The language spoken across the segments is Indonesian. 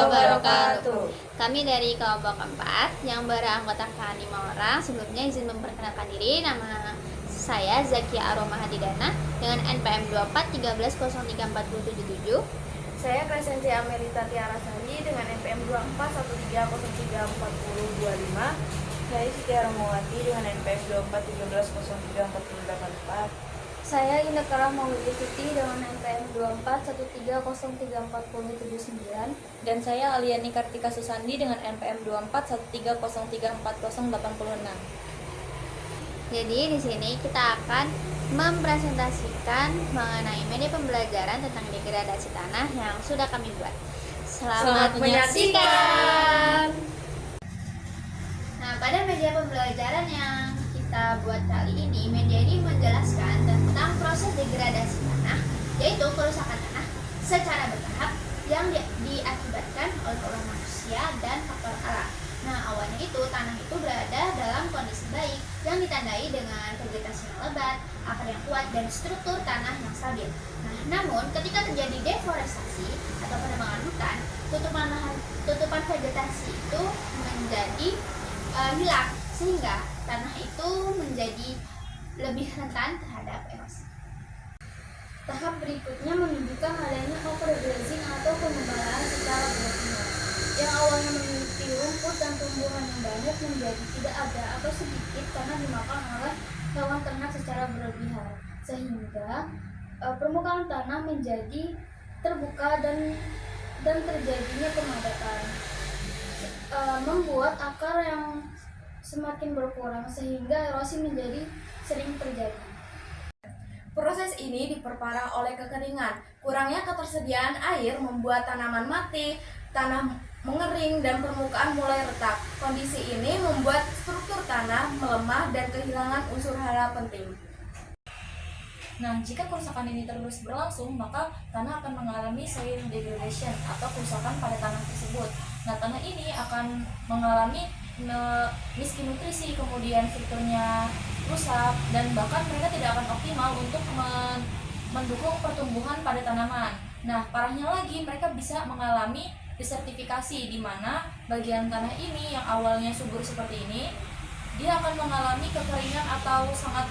wabarakatuh. Kami dari kelompok 4 yang beranggotakan 5 orang. Sebelumnya izin memperkenalkan diri. Nama saya Zakia Aroma Hadidana dengan NPM 2413034077. Saya Crescenzi Amelita Tiara Sandi dengan NPM 2413034025. Saya Siti Aromawati dengan NPM 2413034084. Saya Indekara Maulidi Tuti dengan NPM 2413034079. Dan saya Aliani Kartika Susandi dengan NPM 2413034086. Jadi di sini kita akan mempresentasikan mengenai media pembelajaran tentang degradasi tanah yang sudah kami buat. Selamat menyaksikan. Nah, pada media pembelajaran yang kita buat kali ini, media ini menjelaskan tentang proses degradasi tanah, yaitu kerusakan tanah secara bertahap yang diakibatkan oleh ulah manusia dan faktor alam. Nah, awalnya itu tanah itu berada dalam kondisi baik yang ditandai dengan vegetasi yang lebat, akar yang kuat, dan struktur tanah yang stabil. Nah, namun ketika terjadi deforestasi atau penebangan hutan, tutupan vegetasi itu menjadi hilang, sehingga tanah itu menjadi lebih rentan terhadap erosi. Tahap berikutnya menunjukkan adanya overgrazing atau penebalan secara berlebihan, yang awalnya memiliki rumput dan tumbuhan yang banyak menjadi tidak ada atau sedikit karena dimakan oleh hewan ternak secara berlebihan, sehingga permukaan tanah menjadi terbuka dan terjadinya pemadatan, membuat akar yang semakin berkurang sehingga erosi menjadi sering terjadi. Proses ini diperparah oleh kekeringan. Kurangnya ketersediaan air membuat tanaman mati, tanah mengering, dan permukaan mulai retak. Kondisi ini membuat struktur tanah melemah dan kehilangan unsur hara penting. Nah, jika kerusakan ini terus berlangsung, maka tanah akan mengalami soil degradation atau kerusakan pada tanah tersebut. Nah, tanah ini akan mengalami miskin nutrisi, kemudian strukturnya rusak, dan bahkan mereka tidak akan optimal untuk mendukung pertumbuhan pada tanaman. Nah, parahnya lagi, mereka bisa mengalami desertifikasi, di mana bagian tanah ini yang awalnya subur seperti ini, dia akan mengalami kekeringan atau sangat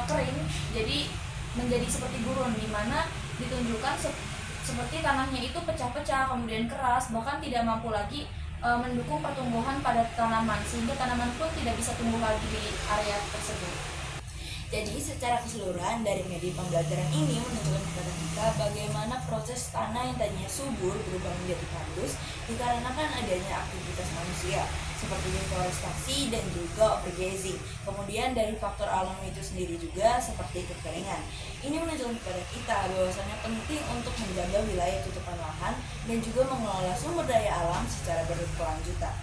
kering, jadi menjadi seperti gurun, di mana ditunjukkan seperti tanahnya itu pecah-pecah, kemudian keras, bahkan tidak mampu lagi mendukung pertumbuhan pada tanaman, sehingga tanaman pun tidak bisa tumbuh lagi di area tersebut. Jadi secara keseluruhan dari media pembelajaran ini menunjukkan kepada kita bagaimana proses tanah yang tadinya subur berubah menjadi tandus dikarenakan adanya aktivitas manusia seperti deforestasi dan juga overgrazing. Kemudian dari faktor alam itu sendiri juga seperti kekeringan. Ini menunjukkan kepada kita bahwasanya penting untuk menjaga wilayah tutupan lahan dan juga mengelola sumber daya alam secara berkelanjutan.